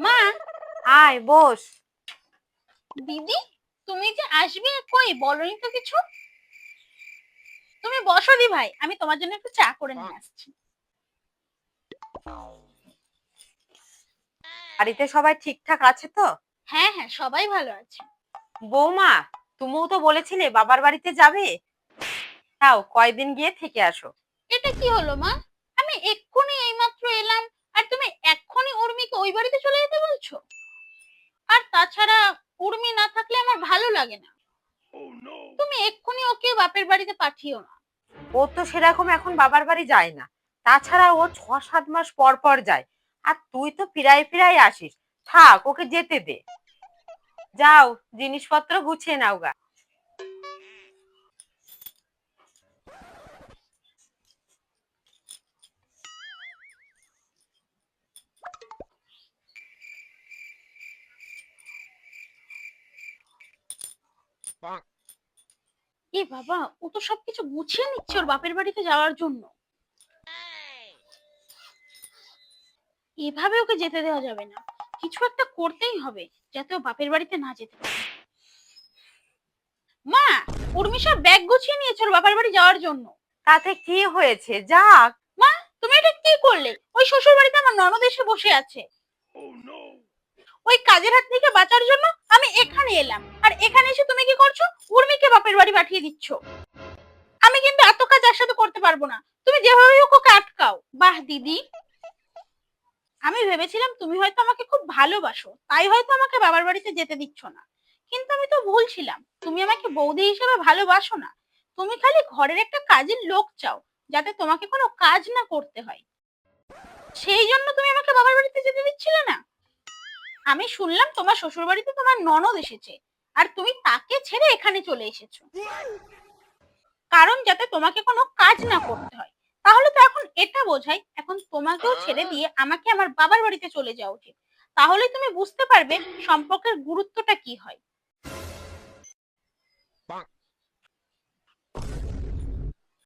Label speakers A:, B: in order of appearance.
A: মা,
B: আয় বস।
A: দিদি, তুমি যে আসবে কই বলনি তো কিছু। তুমি বসো দি ভাই, আমি তোমার জন্য একটু চা করে নিয়ে আসছি।
B: বাড়িতে সবাই ঠিকঠাক আছে তো?
A: হ্যাঁ হ্যাঁ, সবাই ভালো আছে।
B: বৌমা, তুমিও তো বলেছিলে বাবার বাড়িতে যাবে, তাও কয়দিন গিয়ে থেকে আসো।
A: এটা কি হলো মা? আমি এক্ষুনি এইমাত্র এলাম, আর তুমি এক্ষুনি উর্মিকে ওই বাড়িতে চলে যেতে বলছো? আর তাছাড়া উর্মি না থাকলে আমার ভালো লাগে না। তুমি এক্ষুনি ওকে বাপের বাড়িতে পাঠিও না।
B: ও তো সেরকম এখন বাবার বাড়ি যায় না, তাছাড়া ও 6-7 মাস পর পর যায়। আর তুই তো ফিরাই ফিরাই আসিস, থাক ওকে যেতে দে। যাও, জিনিসপত্র গুছিয়ে নাও গা।
A: এ বাবা, ও তো সবকিছু গুছিয়ে নিচ্ছে ওর বাপের বাড়িতে যাওয়ার জন্য। এভাবে ওকে যেতে দেওয়া যাবে না, কিছু একটা করতেই হবে যাতে ও বাপের বাড়িতে না যেতে পারে। মা, উর্মি সব ব্যাগ গুছিয়ে নিয়েছে ওর বাপের বাড়ি যাওয়ার জন্য।
B: তাতে কি হয়েছে, যাক।
A: মা, তুমি এটা কি করলে? ওই শ্বশুর বাড়িতে আমার ননদ এসে বসে আছে, ওই কাজের হাত থেকে বাঁচার জন্য আমি এখানে এলাম, আর এখানে এসে তুমি কি করছো? উর্মিকে বাপের বাড়ি পাঠিয়ে দিচ্ছ। আমি কিন্তু এত কাজ একসাথে করতে পারবো না, তুমি যেভাবে হোক ওকে আটকাও। বাহ দিদি, আমি ভেবেছিলাম তুমি হয়তো আমাকে খুব ভালোবাসো, তাই হয়তো আমাকে বাবার বাড়িতে যেতে দিচ্ছ না। কিন্তু আমি তো ভুল ছিলাম, তুমি আমাকে বৌদি হিসেবে ভালোবাসো না। তুমি খালি ঘরের একটা কাজের লোক চাও, যাতে তোমাকে কোনো কাজ না করতে হয়। সেই জন্য তুমি আমাকে বাবার বাড়িতে যেতে দিচ্ছিলে না। আমি শুনলাম তোমার শ্বশুর বাড়িতে তোমার ননদ এসেছে, আর তুমি তাকে ছেড়ে এখানে চলে এসেছো, কারণ যাতে তোমাকে কোনো কাজ না করতে হয়। তাহলে তো এখন এটা বোঝাই এখন তোমাকেও ছেড়ে দিয়ে আমাকে আমার বাবার বাড়িতে চলে যাওয়া উচিত। তাহলে তুমি বুঝতে পারবে সম্পর্কের গুরুত্বটা কি হয়।